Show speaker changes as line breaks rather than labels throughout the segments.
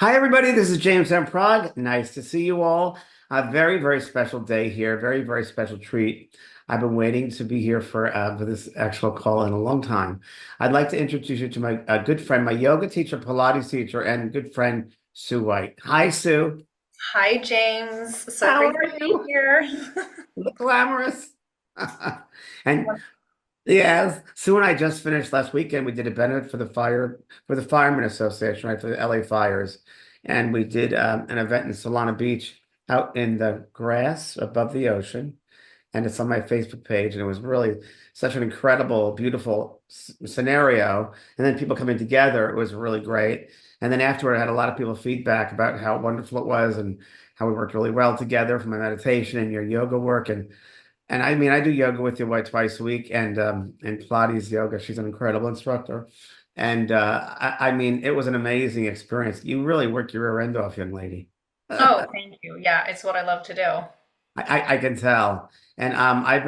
Hi, everybody. This is James Van Praagh. Nice to see you all. A very, very special day here. Very, very special treat. I've been waiting to be here for this actual call in a long time. I'd like to introduce you to my good friend, my yoga teacher, Pilates teacher, and good friend, Sue White. Hi, Sue.
Hi, James. So
How
great
are
to be
you?
here.
Look glamorous. And yes, Sue and I just finished last weekend. We did a benefit for the Firemen Association, right, for the LA fires, and we did an event in Solana Beach out in the grass above the ocean, and it's on my Facebook page, and it was really such an incredible, beautiful scenario. And then people coming together, it was really great. And then afterward, I had a lot of people feedback about how wonderful it was and how we worked really well together for my meditation and your yoga work, and I mean, I do yoga with you like twice a week, and Pilates yoga. She's an incredible instructor, and I mean, it was an amazing experience. You really worked your rear end off, young lady.
Oh, thank you. Yeah, it's what I love to do.
I can tell, and I've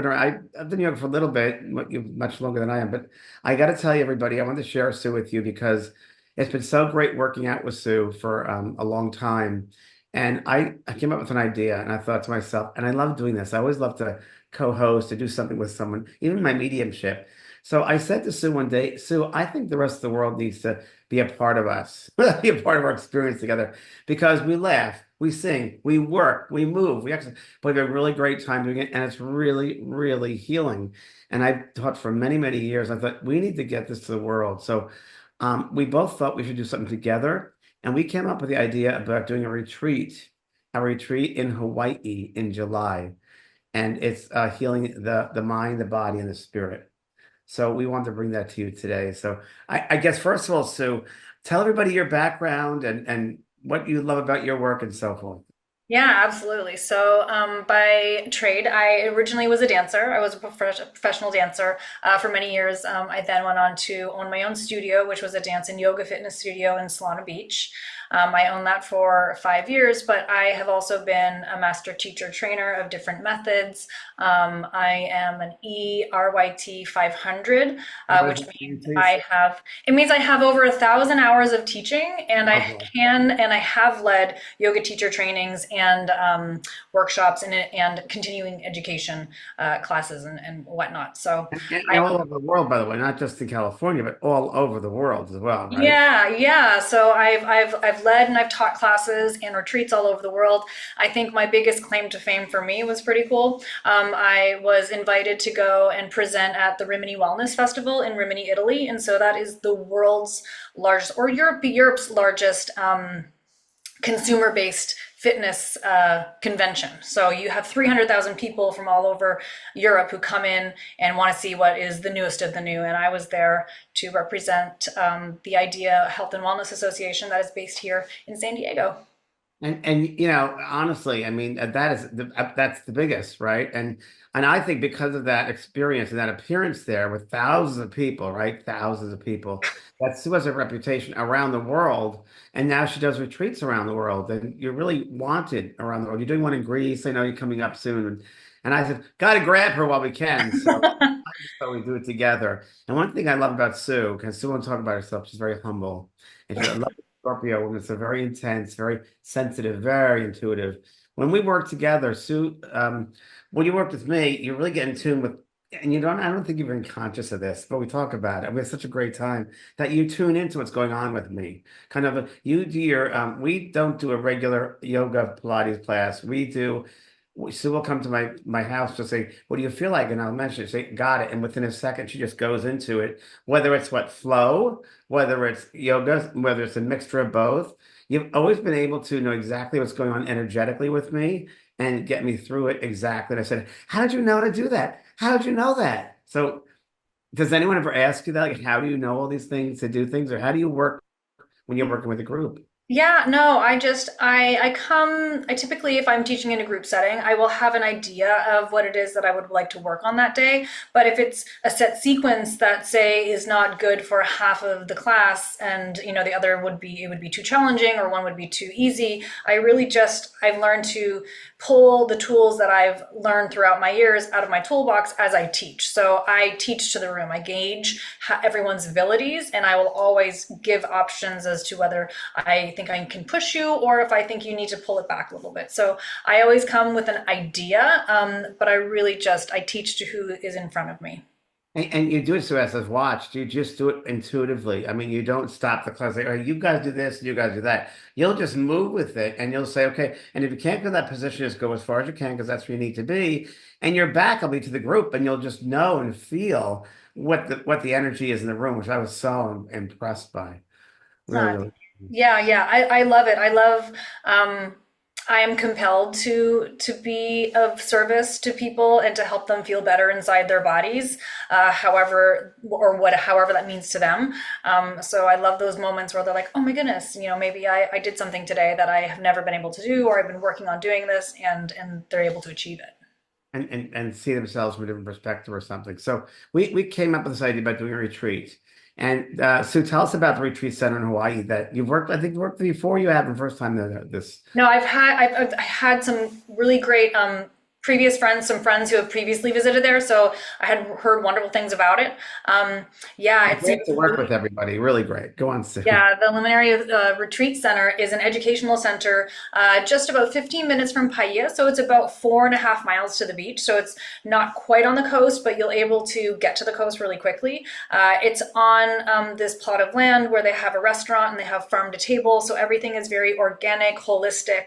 been yoga for a little bit, much longer than I am. But I got to tell you, everybody, I want to share Sue with you because it's been so great working out with Sue for a long time. And I came up with an idea, and I thought to myself, and I love doing this. I always love to co-host to do something with someone, even my mediumship. So I said to Sue one day, Sue, I think the rest of the world needs to be a part of us, be a part of our experience together, because we laugh, we sing, we work, we move, we exercise. But we have a really great time doing it, and it's really, really healing. And I've taught for many, many years. I thought we need to get this to the world. So we both thought we should do something together, and we came up with the idea about doing a retreat in Hawaii in July, and it's healing the mind, the body, and the spirit. So we wanted to bring that to you today. So I guess first of all, Sue, tell everybody your background and what you love about your work and so forth.
Yeah, absolutely. So, by trade, I originally was a dancer. I was a professional dancer for many years. I then went on to own my own studio, which was a dance and yoga fitness studio in Solana Beach. I owned that for 5 years, but I have also been a master teacher trainer of different methods. I am an ERYT 500,
What does
which
that mean,
means
please?
it means I have over 1,000 hours of teaching, and
Okay.
I have led yoga teacher trainings and workshops and continuing education classes and whatnot. So
And all over the world, by the way, not just in California, but all over the world as well, right?
yeah, yeah. So I've led and I've taught classes and retreats all over the world. I think my biggest claim to fame for me was pretty cool. I was invited to go and present at the Rimini Wellness Festival in Rimini, Italy, and so that is the world's largest, or Europe's largest consumer-based fitness convention. So you have 300,000 people from all over Europe who come in and want to see what is the newest of the new. And I was there to represent the Idea Health and Wellness Association that is based here in San Diego.
And you know, honestly, I mean, that's the biggest, right? And I think because of that experience and that appearance there with thousands of people, right? Thousands of people, that Sue has a reputation around the world, and now she does retreats around the world, and you're really wanted around the world. You're doing one in Greece. I know you're coming up soon, and I said, got to grab her while we can. So we do it together. And one thing I love about Sue, because Sue won't talk about herself, she's very humble, and she's a lovely Scorpio woman. So very intense, very sensitive, very intuitive. When we work together, Sue, when you work with me, you really get in tune with, and I don't think you're even conscious of this, but we talk about it. We have such a great time that you tune into what's going on with me. Kind of, you do we don't do a regular yoga Pilates class. Sue will come to my house to say, "What do you feel like?" And I'll mention it, say, "Got it." And within a second, she just goes into it, whether it's what flow, whether it's yoga, whether it's a mixture of both. You've always been able to know exactly what's going on energetically with me and get me through it exactly. And I said, "How did you know to do that? How did you know that?" So, does anyone ever ask you that? Like, how do you know all these things to do things, or how do you work when you're working with a group?
Yeah, no, I typically, if I'm teaching in a group setting, I will have an idea of what it is that I would like to work on that day. But if it's a set sequence that, say, is not good for half of the class, and the other it would be too challenging, or one would be too easy, I've learned to pull the tools that I've learned throughout my years out of my toolbox as I teach. So I teach to the room. I gauge everyone's abilities, and I will always give options as to whether I think think I can push you, or if I think you need to pull it back a little bit. So I always come with an idea, but I really just I teach to who is in front of me.
And you do it so as I've watched, you just do it intuitively. I mean, you don't stop the class, like, oh, you guys do this and you guys do that. You'll just move with it and you'll say, okay, and if you can't go to that position, just go as far as you can because that's where you need to be. And your back will be to the group and you'll just know and feel what the energy is in the room, which I was so impressed by. Really,
Uh,
really.
yeah, yeah, I love it. I love I am compelled to be of service to people and to help them feel better inside their bodies, however or what however that means to them. So I love those moments where they're like, oh my goodness, maybe I did something today that I have never been able to do, or I've been working on doing this, and they're able to achieve it.
And see themselves from a different perspective or something. So we came up with this idea about doing a retreat. And Sue, tell us about the retreat center in Hawaii that you've worked, I think you worked before you had the first time this.
No, I've had some really great previous friends, some friends who have previously visited there, so I had heard wonderful things about it. Yeah, it seems
Great to work with
really.
everybody. Really great. Go on, Sue.
Yeah, the Lumeria Retreat Center is an educational center just about 15 minutes from Paia. So it's about 4.5 miles to the beach. So it's not quite on the coast, but you'll able to get to the coast really quickly. It's on this plot of land where they have a restaurant and they have farm to table. So everything is very organic, holistic.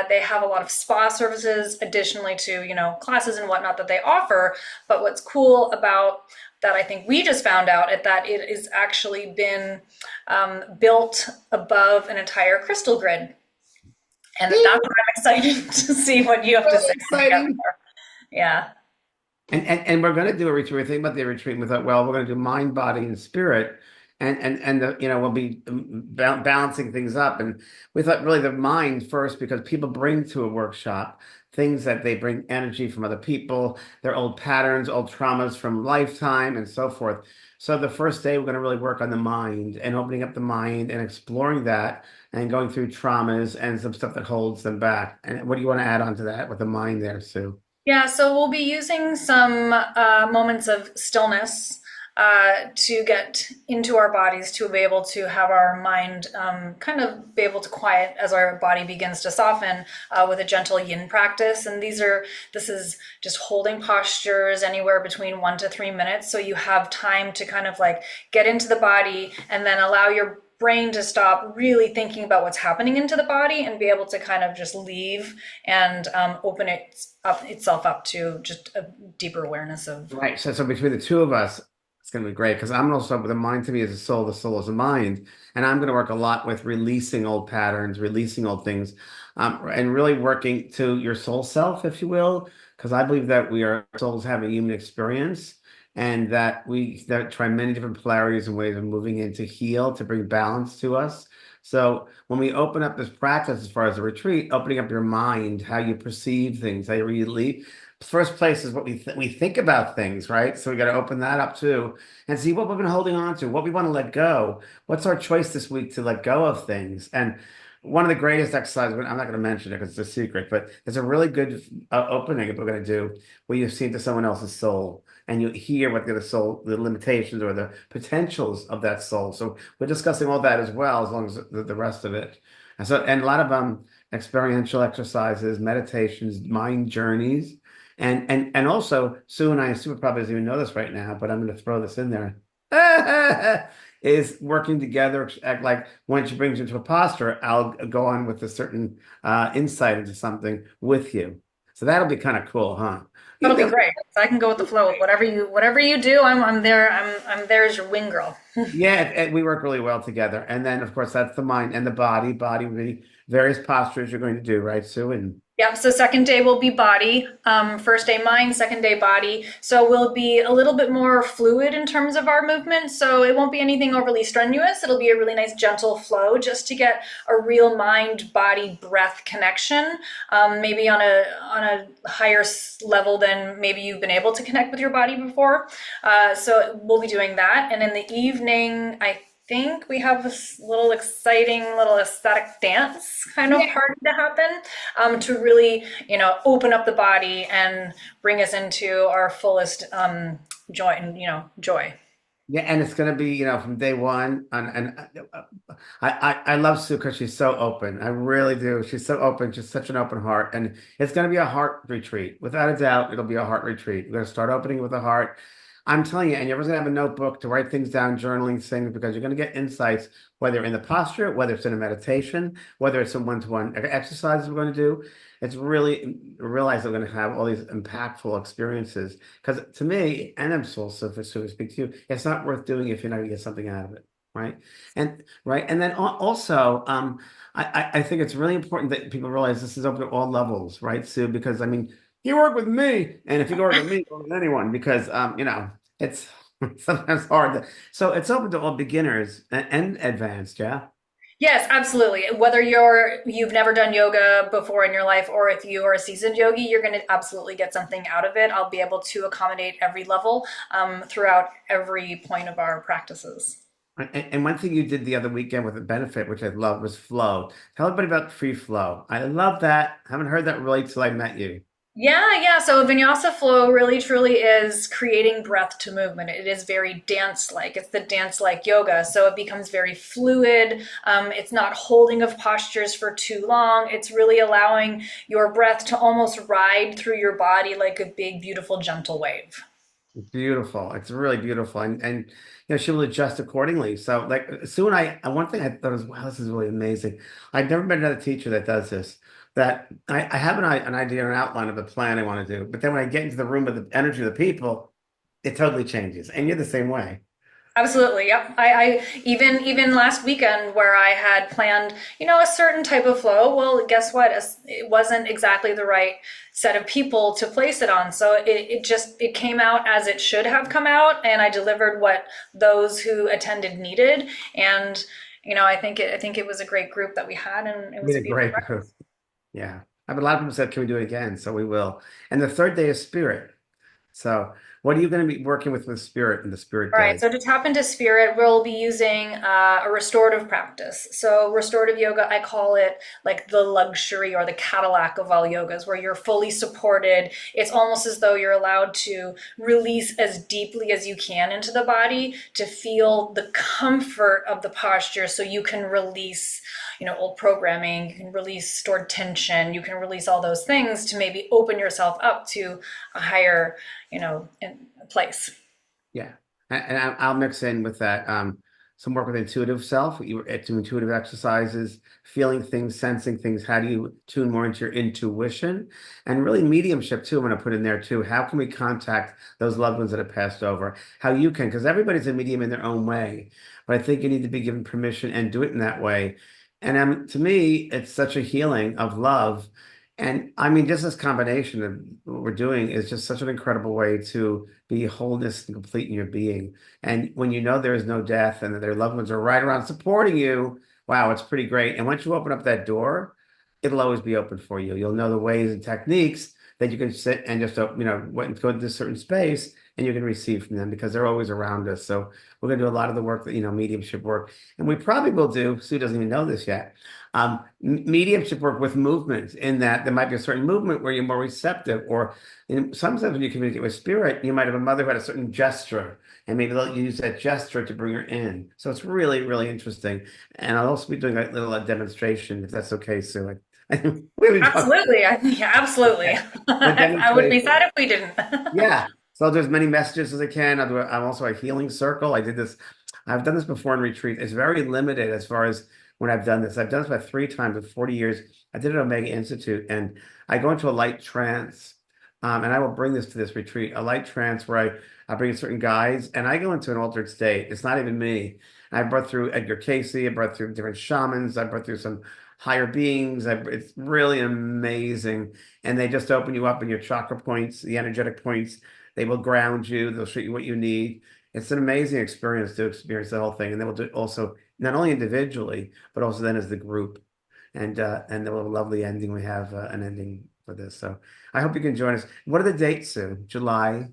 They have a lot of spa services, additionally to, classes and whatnot that they offer. But what's cool about that I think we just found out at that it has actually been built above an entire crystal grid. And that's what I'm excited to see what you have to
Really
say when we get
exciting.
there. Yeah.
And we're going to do a retreat. We're thinking about the retreat. We thought, well, we're going to do mind, body, and spirit, we'll be balancing things up. And we thought really the mind first because people bring to a workshop things that they bring energy from other people, their old patterns, old traumas from lifetime, and so forth. So the first day we're going to really work on the mind and opening up the mind and exploring that and going through traumas and some stuff that holds them back. And what do you want to add on to that with the mind there, Sue?
Yeah, so we'll be using some moments of stillness to get into our bodies to be able to have our mind kind of be able to quiet as our body begins to soften with a gentle yin practice. And this is just holding postures anywhere between 1 to 3 minutes. So you have time to kind of like get into the body and then allow your brain to stop really thinking about what's happening into the body and be able to kind of just leave and open itself up to just a deeper awareness of.
Right. So between the two of us, it's going to be great because I'm also the mind to me is a soul, the soul is a mind, and I'm going to work a lot with releasing old patterns, releasing old things, and really working to your soul self, if you will, because I believe that we are souls have a human experience, and that we that try many different polarities and ways of moving in to heal, to bring balance to us. So when we open up this practice, as far as the retreat, opening up your mind, how you perceive things, how you really first place is what we think about things, right? So we got to open that up too and see what we've been holding on to, what we want to let go. What's our choice this week to let go of things? And one of the greatest exercises, I'm not going to mention it because it's a secret, but there's a really good opening that we're going to do where you see into someone else's soul and you hear what the other soul, the limitations or the potentials of that soul. So we're discussing all that as well, as long as the rest of it. And a lot of experiential exercises, meditations, mind journeys. And also, Sue and I, Sue probably doesn't even know this right now, but I'm going to throw this in there. Is working together, act like when she brings you to a posture, I'll go on with a certain insight into something with you. So that'll be kind of cool, huh? You
That'll be
think?
great. So I can go with the flow with whatever you do. I'm there. I'm there as your wing girl.
Yeah, we work really well together. And then, of course, that's the mind and the body. Body would be various postures you're going to do, right, Sue? And
Yep. So second day will be body. First day mind, second day body. So we'll be a little bit more fluid in terms of our movement. So it won't be anything overly strenuous. It'll be a really nice gentle flow just to get a real mind body breath connection. Maybe on a higher level than maybe you've been able to connect with your body before. So we'll be doing that. And in the evening, I think we have this little exciting little aesthetic dance kind of
yeah.
party to happen to really, open up the body and bring us into our fullest joy and, joy.
Yeah, and it's going to be, from day one. I love Sue because she's so open. I really do. She's so open. She's such an open heart. And it's going to be a heart retreat. Without a doubt, it'll be a heart retreat. We're going to start opening with a heart. I'm telling you, and you're going to have a notebook to write things down, journaling things, because you're going to get insights, whether in the posture, whether it's in a meditation, whether it's some one-to-one exercises we're going to do. It's really realize we're going to have all these impactful experiences. Because to me, and I'm also for to speak to you, it's not worth doing if you're not going to get something out of it, right? And then also, I think it's really important that people realize this is open to all levels, right, Sue? Because I mean, you work with me, and if you work with me, you work with anyone, because it's sometimes hard. So it's open to all beginners and advanced, yeah.
Yes, absolutely. Whether you've never done yoga before in your life or if you are a seasoned yogi, you're going to absolutely get something out of it. I'll be able to accommodate every level throughout every point of our practices.
And one thing you did the other weekend with a benefit, which I love, was flow. Tell everybody about free flow. I love that. Haven't heard that really till I met you.
Yeah, yeah. So vinyasa flow really truly is creating breath to movement. It is very dance like. It's the dance like yoga. So it becomes very fluid. It's not holding of postures for too long. It's really allowing your breath to almost ride through your body like a big, beautiful, gentle wave.
Beautiful. It's really beautiful. And she will adjust accordingly. So like soon one thing I thought was, wow, this is really amazing. I've never met another teacher that does this. That I have an idea, an outline of a plan I want to do. But then when I get into the room with the energy of the people, it totally changes. And you're the same way.
Absolutely. Yep. I even last weekend where I had planned, a certain type of flow. Well, guess what? It wasn't exactly the right set of people to place it on. So it came out as it should have come out, and I delivered what those who attended needed. And I think it was a great group that we had, and it
You
was a
did a
beautiful
great.
practice.
Yeah. I have a lot of people said, can we do it again? So we will. And the third day is spirit. So what are you going to be working with spirit in the spirit
All right,
day?
so to tap into spirit, we'll be using a restorative practice. So, restorative yoga, I call it like the luxury or the Cadillac of all yogas, where you're fully supported. It's almost as though you're allowed to release as deeply as you can into the body to feel the comfort of the posture so you can release, old programming, you can release stored tension, you can release all those things to maybe open yourself up to a higher, place.
Yeah. And I'll mix in with that some work with intuitive self, you do intuitive exercises, feeling things, sensing things. How do you tune more into your intuition? And really mediumship too, I'm going to put in there too. How can we contact those loved ones that have passed over? How you can, because everybody's a medium in their own way. But I think you need to be given permission and do it in that way. And to me, it's such a healing of love. And I mean, just this combination of what we're doing is just such an incredible way to be wholeness and complete in your being. And when you know there is no death and that their loved ones are right around supporting you, wow, it's pretty great. And once you open up that door, it'll always be open for you. You'll know the ways and techniques that you can sit and just, go into this certain space and you can receive from them because they're always around us. So we're going to do a lot of the work that, mediumship work. And we probably will do, Sue doesn't even know this yet, mediumship work with movements in that there might be a certain movement where you're more receptive, or sometimes when you communicate with spirit, you might have a mother who had a certain gesture, and maybe they'll use that gesture to bring her in. So it's really, really interesting. And I'll also be doing a little demonstration, if that's okay, Sue. We haven't talked.
Absolutely. Yeah, absolutely.
Okay. The
I would be sad
demonstration.
if we didn't.
Yeah. So I'll do as many messages as I can. I'm also a healing circle. I've done this before in retreat. It's very limited as far as when I've done this. I've done this about 3 times in 40 years. I did it at Omega Institute, and I go into a light trance. And I will bring this to this retreat, a light trance where I bring in certain guides and I go into an altered state. It's not even me. I brought through Edgar Casey, I brought through different shamans, I brought through some higher beings. It's really amazing. And they just open you up in your chakra points, the energetic points. They will ground you, they'll show you what you need. It's an amazing experience to experience the whole thing. And then we'll do it also not only individually, but also then as the group. And then we'll have a lovely ending. We have an ending for this. So I hope you can join us. What are the dates, Sue? July?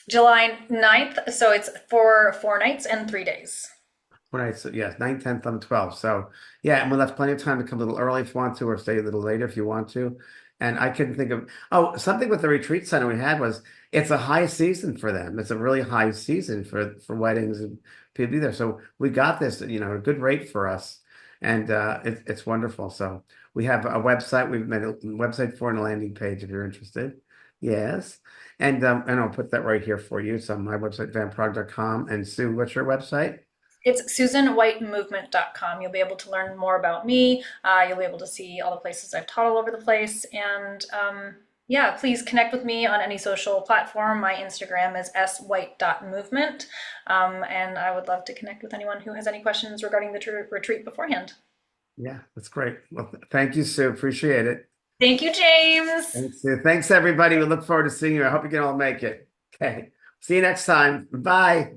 July 9th. So it's for 4 nights and 3 days.
Right. So yes, 9, 10, 11, 12. So yeah, and we'll have plenty of time to come a little early if you want to, or stay a little later if you want to. And I couldn't think of, oh, something with the retreat center we had was it's a high season for them. It's a really high season for weddings and people be there. So we got this, a good rate for us. And it's wonderful. So we have a website. We've made a website for and a landing page if you're interested. Yes. And I'll put that right here for you. It's on my website, vanpraagh.com. And Sue, what's your website?
It's susanwhitemovement.com. You'll be able to learn more about me. You'll be able to see all the places I've taught all over the place. And yeah, please connect with me on any social platform. My Instagram is swhite.movement. And I would love to connect with anyone who has any questions regarding the retreat beforehand.
Yeah, that's great. Well, thank you, Sue. Appreciate it.
Thank you, James.
Thanks, Sue. Thanks, everybody. We look forward to seeing you. I hope you can all make it. Okay. See you next time. Bye.